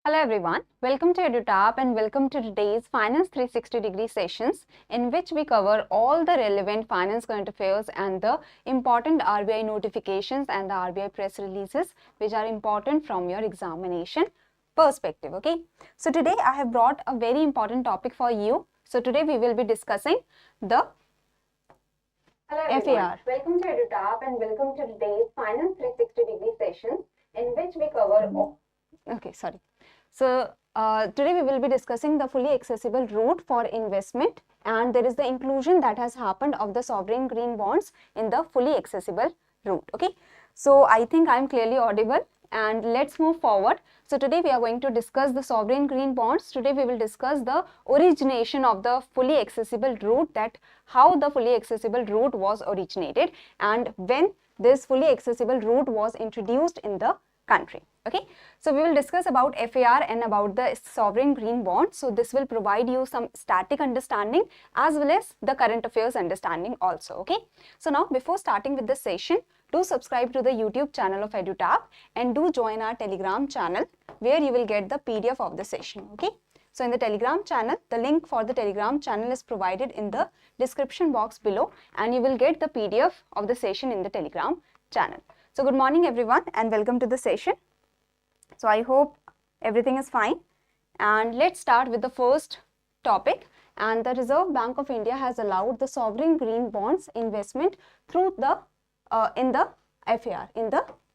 Hello everyone, welcome to EduTap and welcome to today's Finance 360-degree sessions in which we cover all the relevant finance current affairs and the important RBI notifications and the RBI press releases which are important from your examination perspective. Okay, so today I have brought a very important topic for you. So today we will be discussing the FAR. Welcome to EduTap and welcome to today's Finance 360-degree sessions in which we cover all. So today we will be discussing the fully accessible route for investment, and there is the inclusion that has happened of the sovereign green bonds in the fully accessible route. Okay, so I think I am clearly audible and let's move forward. So today we are going to discuss the sovereign green bonds. Today we will discuss the origination of the fully accessible route, that how the fully accessible route was originated and when this fully accessible route was introduced in the country. Okay, so we will discuss about FAR and about the sovereign green bond. So this will provide you some static understanding as well as the current affairs understanding also. Okay, so now before starting with the session, do subscribe to the YouTube channel of EduTap and do join our Telegram channel where you will get the PDF of the session. Okay, so in the Telegram channel, the link for the Telegram channel is provided in the description box below and you will get the PDF of the session in the Telegram channel. So good morning everyone and welcome to the session. So I hope everything is fine, and let's start with the first topic. And the Reserve Bank of India has allowed the sovereign green bonds investment through the in the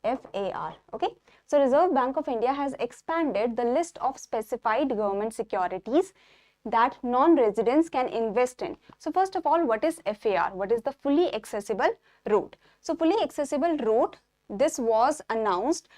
FAR. Okay, so Reserve Bank of India has expanded the list of specified government securities that non-residents can invest in. So first of all, what is FAR? What is the fully accessible route? So fully accessible route, this was announced.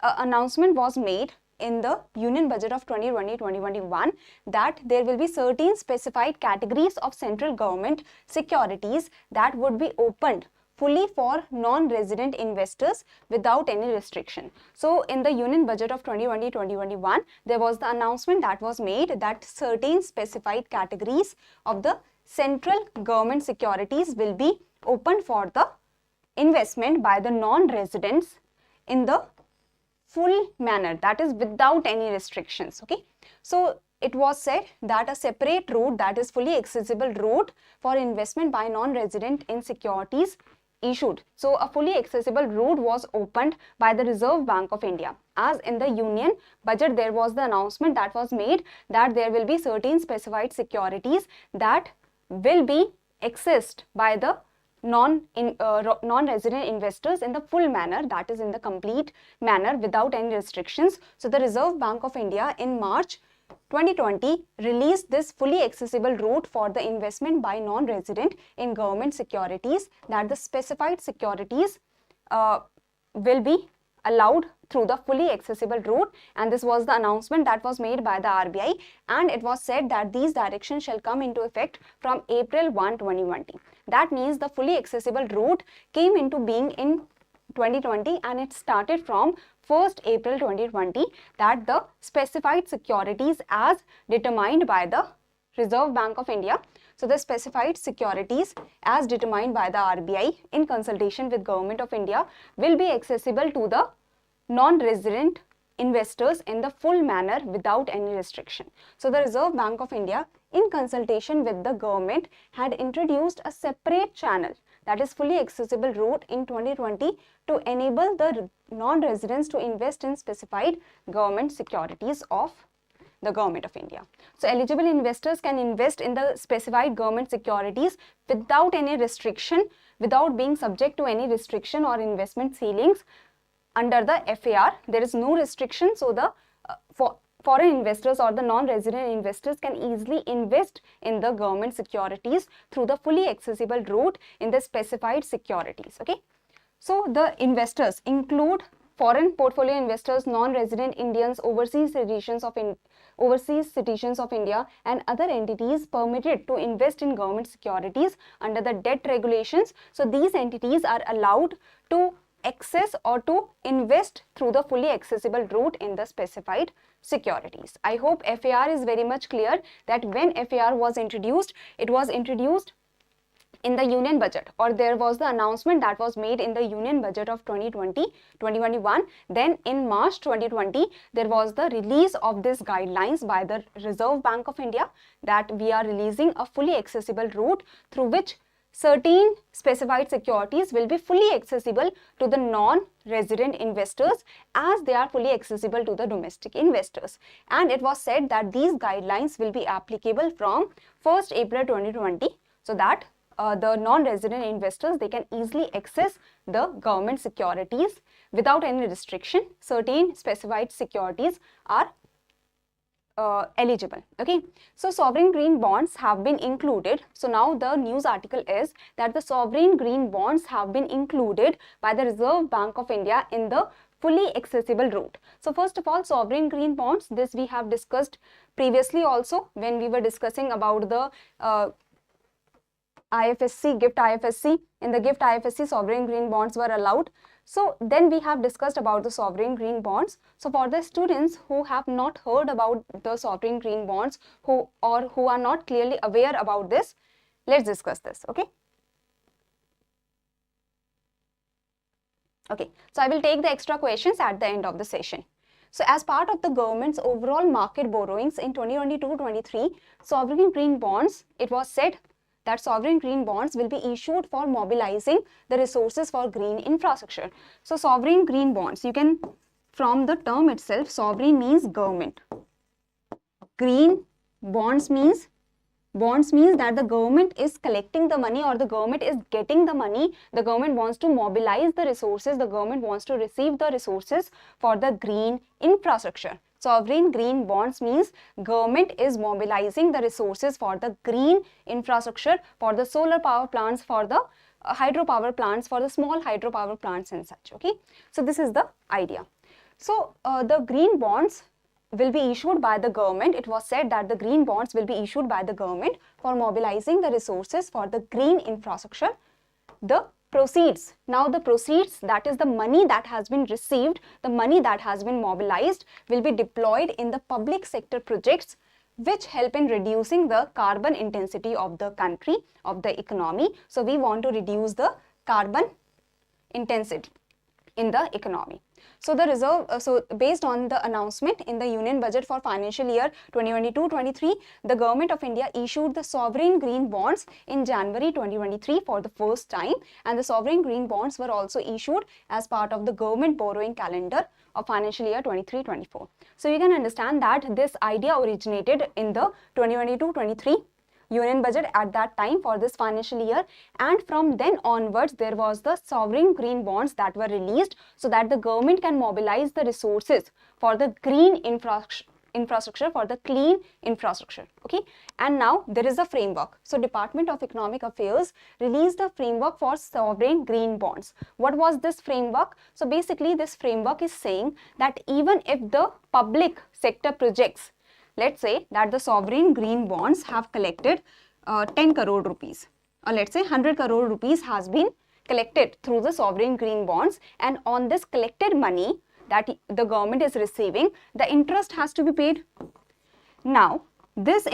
Announcement was made in the Union Budget of 2020-2021 that there will be certain specified categories of central government securities that would be opened fully for non-resident investors without any restriction. So in the Union Budget of 2020-2021, there was the announcement that was made that certain specified categories of the central government securities will be opened for the investment by the non-residents in the full manner, that is without any restrictions. Okay, so it was said that a separate route, that is fully accessible route for investment by non-resident in securities issued. So a fully accessible route was opened by the Reserve Bank of India. As in the Union Budget, there was the announcement that was made that there will be certain specified securities that will be accessed by the non-resident investors in the full manner, that is in the complete manner without any restrictions. So the Reserve Bank of India in March 2020 released this fully accessible route for the investment by non-resident in government securities, that the specified securities will be allowed through the fully accessible route, and this was the announcement that was made by the RBI, and it was said that these directions shall come into effect from April 1, 2020. That means the fully accessible route came into being in 2020 and it started from 1st April 2020, that the specified securities as determined by the Reserve Bank of India. So the specified securities as determined by the RBI in consultation with Government of India will be accessible to the non-resident investors in the full manner without any restriction. So the Reserve Bank of India in consultation with the government had introduced a separate channel, that is fully accessible route in 2020 to enable the non-residents to invest in specified government securities of the Government of India. So eligible investors can invest in the specified government securities without any restriction, without being subject to any restriction or investment ceilings under the FAR. There is no restriction, so the foreign investors or the non-resident investors can easily invest in the government securities through the fully accessible route in the specified securities. Okay, so the investors include foreign portfolio investors, non-resident Indians, overseas citizens of India and other entities permitted to invest in government securities under the debt regulations. So these entities are allowed to access or to invest through the fully accessible route in the specified securities. I hope FAR is very much clear that when FAR was introduced, it was introduced in the union budget, or there was the announcement that was made in the union budget of 2020-2021. Then in March 2020, there was the release of these guidelines by the Reserve Bank of India that we are releasing a fully accessible route through which certain specified securities will be fully accessible to the non-resident investors as they are fully accessible to the domestic investors. And it was said that these guidelines will be applicable from 1st April 2020, so that the non-resident investors, they can easily access the government securities without any restriction. Certain specified securities are eligible. Okay, so sovereign green bonds have been included. So now the news article is that the sovereign green bonds have been included by the Reserve Bank of India in the fully accessible route. So first of all, sovereign green bonds, this we have discussed previously also when we were discussing about the IFSC, GIFT IFSC. In the GIFT IFSC, sovereign green bonds were allowed. So then we have discussed about the sovereign green bonds. So for the students who have not heard about the sovereign green bonds, who are not clearly aware about this, let's discuss this. Okay. Okay, so I will take the extra questions at the end of the session. So as part of the government's overall market borrowings in 2022-23, sovereign green bonds, it was said that sovereign green bonds will be issued for mobilizing the resources for green infrastructure. So sovereign green bonds, you can, from the term itself, sovereign means government. Green bonds means that the government is collecting the money, or the government is getting the money. The government wants to mobilize the resources, the government wants to receive the resources for the green infrastructure. Sovereign green bonds means government is mobilizing the resources for the green infrastructure, for the solar power plants, for the hydropower plants, for the small hydropower plants and such. Okay, so this is the idea. So the green bonds will be issued by the government. It was said that the green bonds will be issued by the government for mobilizing the resources for the green infrastructure. The proceeds, now the proceeds, that is the money that has been received, the money that has been mobilized, will be deployed in the public sector projects which help in reducing the carbon intensity of the country, of the economy. So we want to reduce the carbon intensity in the economy. So the reserve, so based on the announcement in the Union Budget for financial year 2022-23, the Government of India issued the sovereign green bonds in January 2023 for the first time, and the sovereign green bonds were also issued as part of the government borrowing calendar of financial year 23-24. So you can understand that this idea originated in the 2022-23 Union Budget at that time for this financial year, and from then onwards there was the sovereign green bonds that were released so that the government can mobilize the resources for the green infrastructure, for the clean infrastructure. Okay, and now there is a framework. So Department of Economic Affairs released the framework for sovereign green bonds. What was this framework? So basically this framework is saying that even if the public sector projects, let's say that the sovereign green bonds have collected 10 crore rupees, or let's say 100 crore rupees has been collected through the sovereign green bonds, and on this collected money that the government is receiving, the interest has to be paid. Now this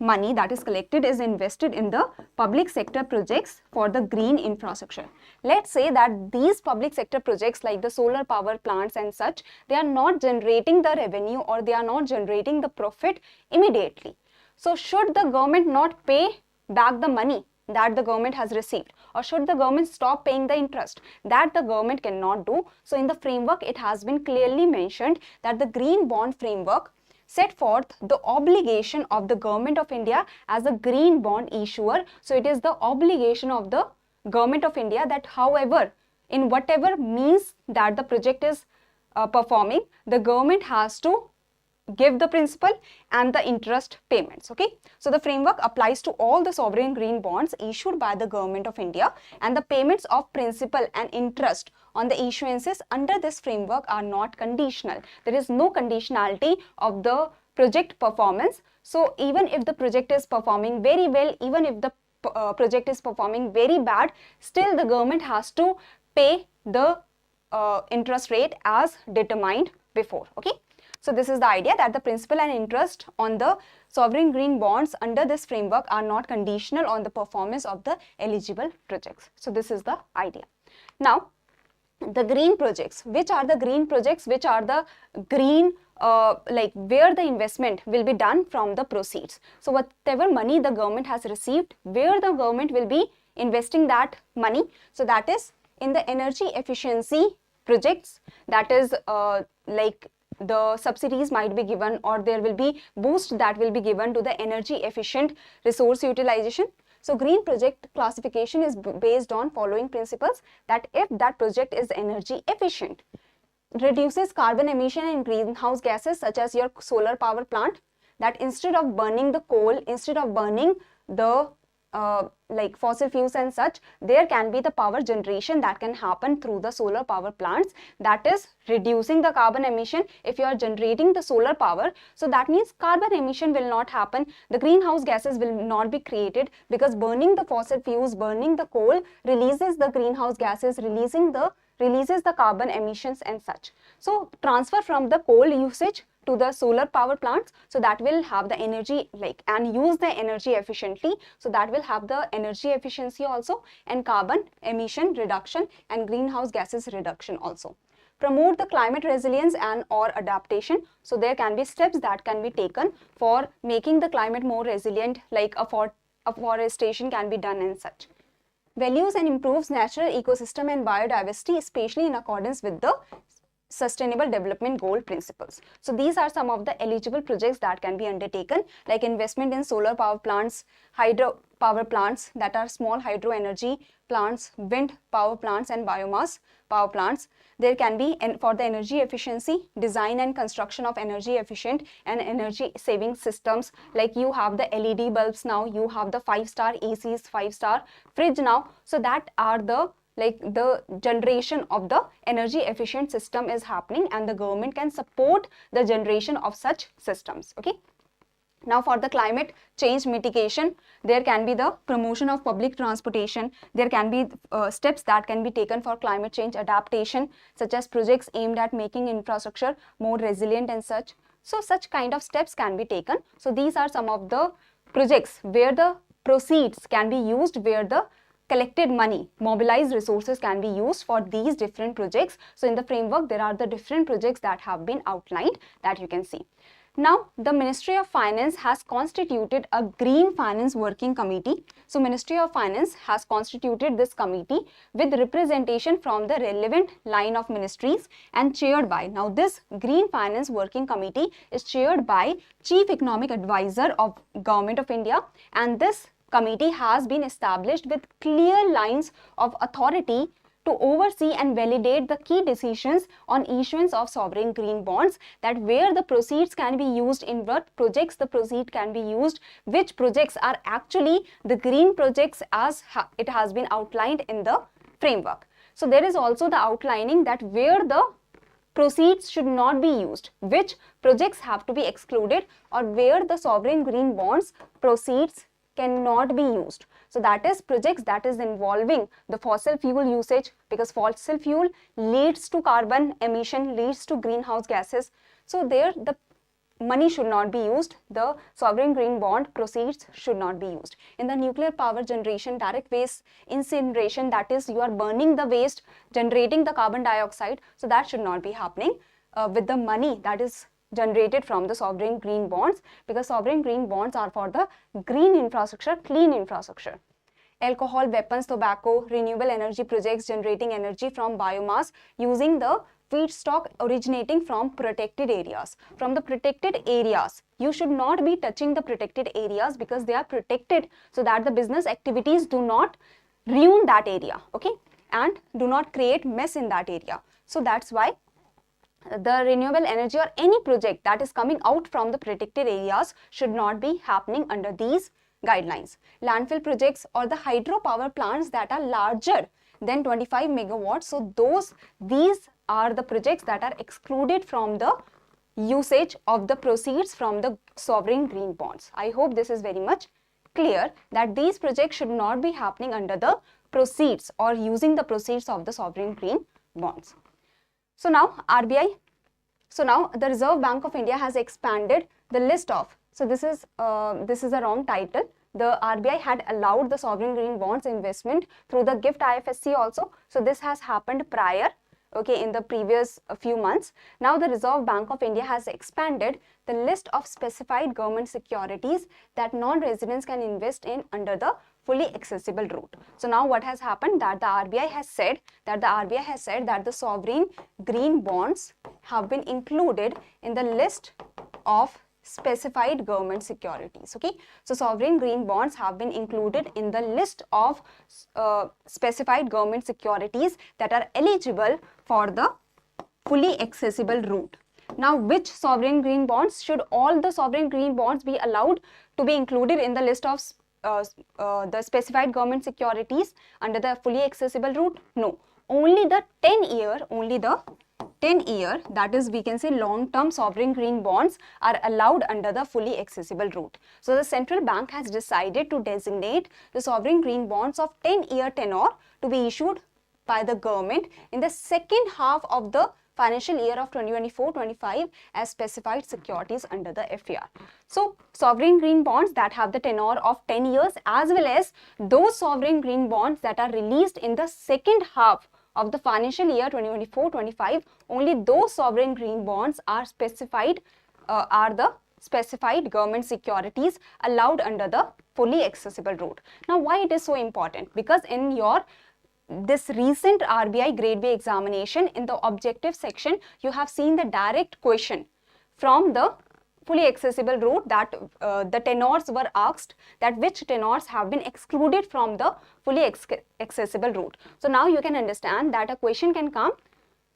money that is collected is invested in the public sector projects for the green infrastructure. Let's say that these public sector projects like the solar power plants and such, they are not generating the revenue, or they are not generating the profit immediately. So should the government not pay back the money that the government has received, or should the government stop paying the interest? That the government cannot do. So in the framework it has been clearly mentioned that the green bond framework set forth the obligation of the Government of India as a green bond issuer. So it is the obligation of the Government of India that however, in whatever means that the project is performing, the government has to give the principal and the interest payments. Okay, so the framework applies to all the sovereign green bonds issued by the Government of India, and the payments of principal and interest on the issuances under this framework are not conditional. There is no conditionality of the project performance. So even if the project is performing very well, even if the project is performing very bad, still the government has to pay the interest rate as determined before. Okay, so this is the idea that the principal and interest on the sovereign green bonds under this framework are not conditional on the performance of the eligible projects. So this is the idea. Now, the green projects, which are the green projects, which are the green like where the investment will be done from the proceeds. So whatever money the government has received, where the government will be investing that money, so that is in the energy efficiency projects, that is like the subsidies might be given, or there will be boost that will be given to the energy efficient resource utilization. So green project classification is based on following principles, that if that project is energy efficient, reduces carbon emission and greenhouse gases, such as your solar power plant, that instead of burning the coal, instead of burning the like fossil fuels and such, there can be the power generation that can happen through the solar power plants, that is reducing the carbon emission. If you are generating the solar power, so that means carbon emission will not happen, the greenhouse gases will not be created, because burning the fossil fuels, burning the coal releases the greenhouse gases, releases the carbon emissions and such. So transfer from the coal usage to the solar power plants, so that will have the energy like and use the energy efficiently, so that will have the energy efficiency also, and carbon emission reduction and greenhouse gases reduction also. Promote the climate resilience and or adaptation, so there can be steps that can be taken for making the climate more resilient, like afforestation can be done and such. Values and improves natural ecosystem and biodiversity, especially in accordance with the Sustainable Development Goal principles. So these are some of the eligible projects that can be undertaken, like investment in solar power plants, hydro power plants, that are small hydro energy plants, wind power plants and biomass power plants. There can be, and for the energy efficiency, design and construction of energy efficient and energy saving systems, like you have the LED bulbs now, you have the 5-star ACs, 5-star fridge now, so that are the like the generation of the energy efficient system is happening, and the government can support the generation of such systems. Okay. Now for the climate change mitigation, there can be the promotion of public transportation, there can be steps that can be taken for climate change adaptation, such as projects aimed at making infrastructure more resilient and such. So such kind of steps can be taken. So these are some of the projects where the proceeds can be used, where the collected money, mobilized resources can be used for these different projects. So in the framework, there are the different projects that have been outlined that you can see. Now, the Ministry of Finance has constituted a Green Finance Working Committee. So Ministry of Finance has constituted this committee with representation from the relevant line of ministries and chaired by, now this Green Finance Working Committee is chaired by Chief Economic Advisor of Government of India, and this committee has been established with clear lines of authority to oversee and validate the key decisions on issuance of sovereign green bonds, that where the proceeds can be used, in what projects the proceed can be used, which projects are actually the green projects as it has been outlined in the framework. So there is also the outlining that where the proceeds should not be used, which projects have to be excluded, or where the sovereign green bonds proceeds cannot be used. So that is projects that is involving the fossil fuel usage, because fossil fuel leads to carbon emission, leads to greenhouse gases. So there the money should not be used, the sovereign green bond proceeds should not be used. In the nuclear power generation, direct waste incineration, that is you are burning the waste, generating the carbon dioxide, so that should not be happening with the money that is generated from the sovereign green bonds, because sovereign green bonds are for the green infrastructure, clean infrastructure. Alcohol, weapons, tobacco, renewable energy projects generating energy from biomass using the feedstock originating from protected areas. From the protected areas, you should not be touching the protected areas, because they are protected so that the business activities do not ruin that area, okay, and do not create mess in that area. So that's why the renewable energy or any project that is coming out from the protected areas should not be happening under these guidelines. Landfill projects or the hydropower plants that are larger than 25 megawatts, so these are the projects that are excluded from the usage of the proceeds from the sovereign green bonds. I hope this is very much clear that these projects should not be happening under the proceeds or using the proceeds of the sovereign green bonds. So now the Reserve Bank of India has expanded the list of, so this is a wrong title. The RBI had allowed the sovereign green bonds investment through the GIFT IFSC also. So this has happened prior, okay, in the previous few months. Now the Reserve Bank of India has expanded the list of specified government securities that non-residents can invest in under the fully accessible route. So now what has happened, that the RBI has said that the sovereign green bonds have been included in the list of specified government securities. Okay, so sovereign green bonds have been included in the list of specified government securities that are eligible for the fully accessible route. Now, which sovereign green bonds? Should all the sovereign green bonds be allowed to be included in the list of the specified government securities under the fully accessible route? No, only the 10-year, that is, we can say long-term sovereign green bonds are allowed under the fully accessible route. So the central bank has decided to designate the sovereign green bonds of 10-year tenure to be issued by the government in the second half of the financial year of 2024-25 as specified securities under the FAR. So sovereign green bonds that have the tenure of 10 years, as well as those sovereign green bonds that are released in the second half of the financial year 2024-25, only those sovereign green bonds are specified, are the specified government securities allowed under the fully accessible route. Now, why it is so important? Because in this recent RBI Grade B examination, in the objective section, you have seen the direct question from the fully accessible route, that the tenors were asked, that which tenors have been excluded from the fully accessible route. So now you can understand that a question can come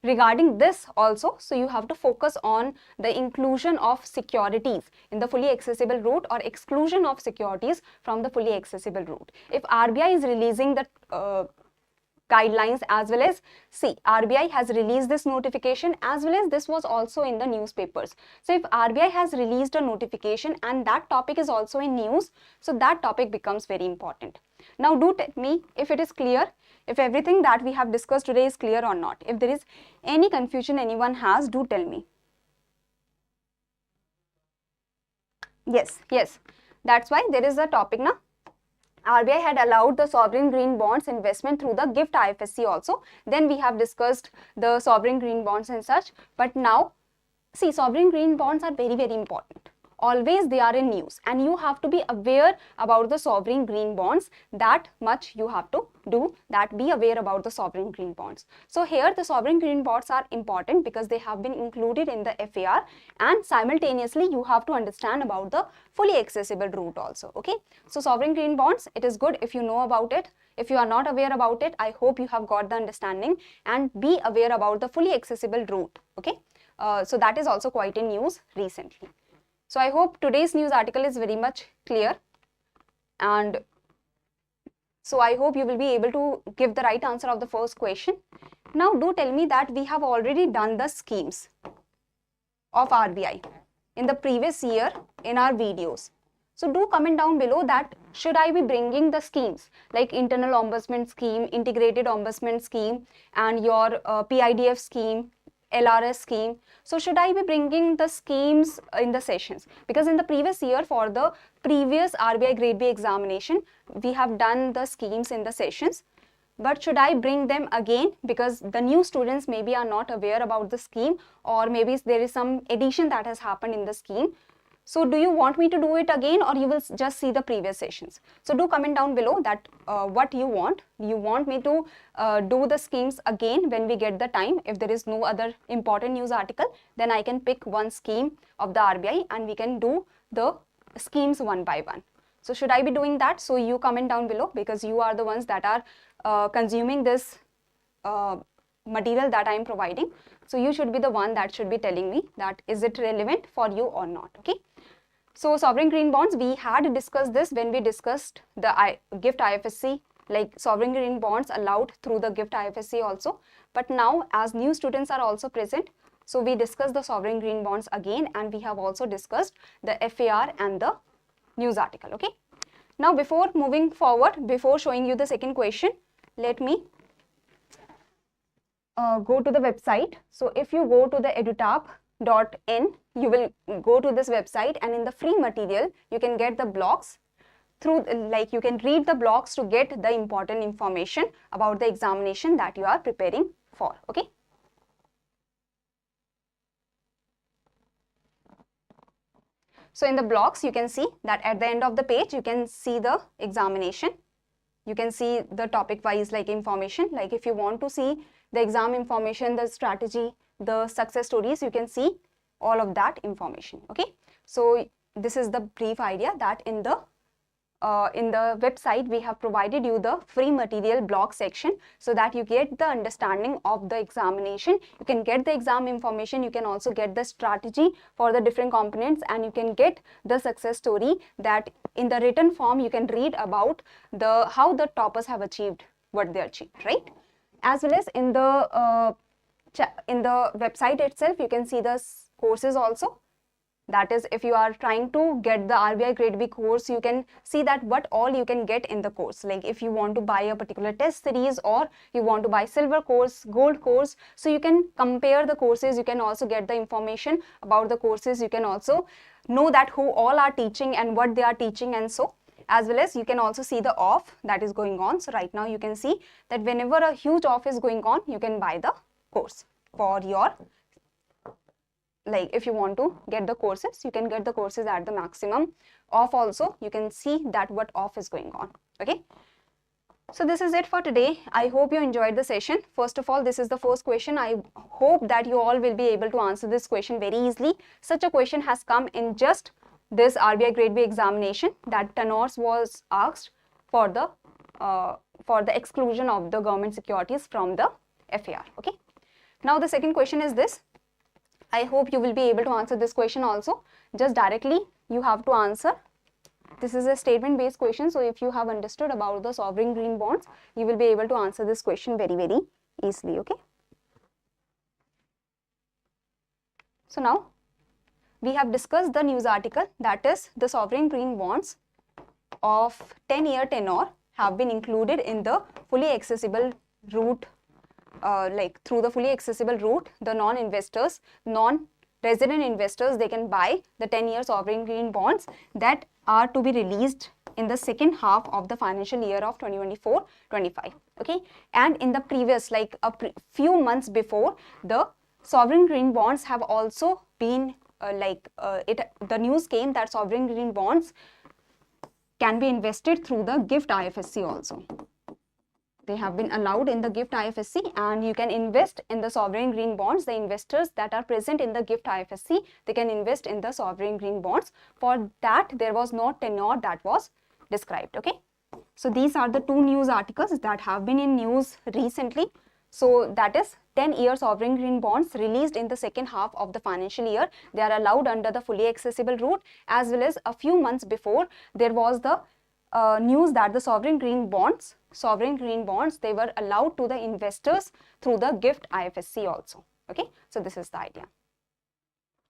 regarding this also. So you have to focus on the inclusion of securities in the fully accessible route or exclusion of securities from the fully accessible route. If RBI is releasing the guidelines, as well as, see, RBI has released this notification, as well as this was also in the newspapers. So if RBI has released a notification and that topic is also in news, so that topic becomes very important. Now do tell me if it is clear, if everything that we have discussed today is clear or not. If there is any confusion anyone has, do tell me. Yes, that's why there is a topic now. RBI had allowed the sovereign green bonds investment through the GIFT IFSC also. Then we have discussed the sovereign green bonds and such. But now, see, sovereign green bonds are very, very important. Always they are in news, and you have to be aware about the sovereign green bonds. That much you have to do, that be aware about the sovereign green bonds. So here the sovereign green bonds are important because they have been included in the FAR, and simultaneously you have to understand about the fully accessible route also. Okay, so sovereign green bonds, it is good if you know about it. If you are not aware about it, I hope you have got the understanding, and be aware about the fully accessible route. Okay, so that is also quite in news recently. So I hope today's news article is very much clear, and so I hope you will be able to give the right answer of the first question. Now do tell me that we have already done the schemes of RBI in the previous year in our videos. So do comment down below that should I be bringing the schemes like internal ombudsman scheme, integrated ombudsman scheme, and your PIDF scheme, LRS scheme. So should I be bringing the schemes in the sessions? Because in the previous year, for the previous RBI Grade B examination, we have done the schemes in the sessions. But should I bring them again? Because the new students maybe are not aware about the scheme, or maybe there is some addition that has happened in the scheme. So do you want me to do it again, or you will just see the previous sessions? So do comment down below that what you want. You want me to do the schemes again when we get the time. If there is no other important news article, then I can pick one scheme of the RBI and we can do the schemes one by one. So should I be doing that? So you comment down below, because you are the ones that are consuming this material that I am providing. So you should be the one that should be telling me that is it relevant for you or not. Okay. So sovereign green bonds, we had discussed this when we discussed the GIFT IFSC, like sovereign green bonds allowed through the GIFT IFSC also. But now as new students are also present, so we discussed the sovereign green bonds again, and we have also discussed the FAR and the news article. Okay. Now before moving forward, before showing you the second question, let me go to the website. So if you go to the EduTap you will go to this website, and in the free material you can get the blogs through, like you can read the blogs to get the important information about the examination that you are preparing for. Okay. So in the blogs you can see that at the end of the page you can see the examination. You can see the topic wise like information, like if you want to see the exam information, the strategy, the success stories, you can see all of that information. Okay. So this is the brief idea that in the website we have provided you the free material blog section so that you get the understanding of the examination. You can get the exam information, you can also get the strategy for the different components, and you can get the success story that in the written form you can read about how the toppers have achieved what they achieved, right? As well as in the website itself you can see the courses also. That is, if you are trying to get the RBI Grade B course, you can see that what all you can get in the course. Like if you want to buy a particular test series, or you want to buy silver course, gold course, so you can compare the courses. You can also get the information about the courses. You can also know that who all are teaching and what they are teaching, and so as well as you can also see the off that is going on. So right now you can see that whenever a huge off is going on, you can buy the course for your, like if you want to get the courses, you can get the courses at the maximum off also. You can see that what off is going on. Okay. So this is it for today. I hope you enjoyed the session. First of all, this is the first question. I hope that you all will be able to answer this question very easily. Such a question has come in just this RBI Grade B examination, that tenors was asked for the exclusion of the government securities from the FAR. Okay. Now the second question is this. I hope you will be able to answer this question also. Just directly you have to answer. This is a statement based question, so if you have understood about the sovereign green bonds, you will be able to answer this question very, very easily. Okay. So now we have discussed the news article, that is the sovereign green bonds of 10-year tenure have been included in the fully accessible route. Like through the fully accessible route, the non-resident investors, they can buy the 10-year sovereign green bonds that are to be released in the second half of the financial year of 2024-25. Okay, and in the previous, like few months before, the sovereign green bonds have also been the news came that sovereign green bonds can be invested through the GIFT IFSC also. They have been allowed in the GIFT IFSC, and you can invest in the sovereign green bonds. The investors that are present in the GIFT IFSC, they can invest in the sovereign green bonds. For that, there was no tenure that was described. Okay. So these are the two news articles that have been in news recently. So that is 10-year sovereign green bonds released in the second half of the financial year. They are allowed under the fully accessible route, as well as a few months before there was the news that the sovereign green bonds, they were allowed to the investors through the GIFT IFSC also. Okay, so this is the idea.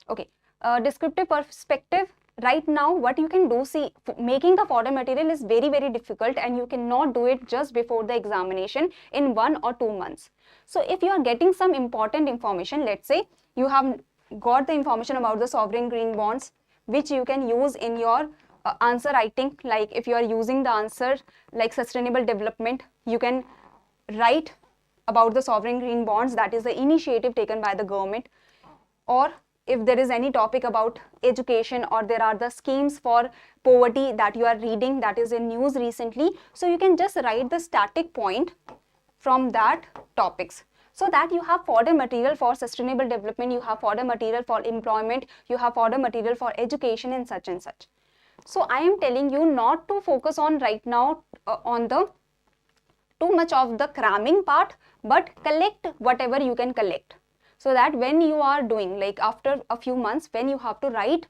Okay, descriptive perspective. Right now, what you can do, see, making the fodder material is very, very difficult, and you cannot do it just before the examination in 1 or 2 months. So if you are getting some important information, let's say you have got the information about the sovereign green bonds, which you can use in your answer writing. Like if you are using the answer like sustainable development, you can write about the sovereign green bonds, that is the initiative taken by the government. Or if there is any topic about education, or there are the schemes for poverty that you are reading, that is in news recently, so you can just write the static point from that topics, so that you have fodder material for sustainable development, you have fodder material for employment, you have fodder material for education, and such and such. So I am telling you not to focus on right now on the too much of the cramming part, but collect whatever you can collect, so that when you are doing, like after a few months, when you have to write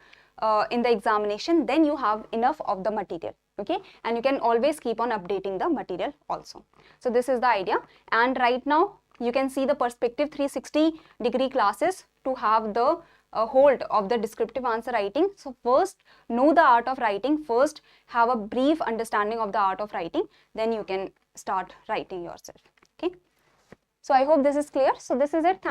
in the examination, then you have enough of the material. Okay, and you can always keep on updating the material also. So this is the idea. And right now you can see the perspective 360-degree classes to have the hold of the descriptive answer writing. So first know the art of writing, first have a brief understanding of the art of writing, then you can start writing yourself. Okay, so I hope this is clear. So this is it. Thank you.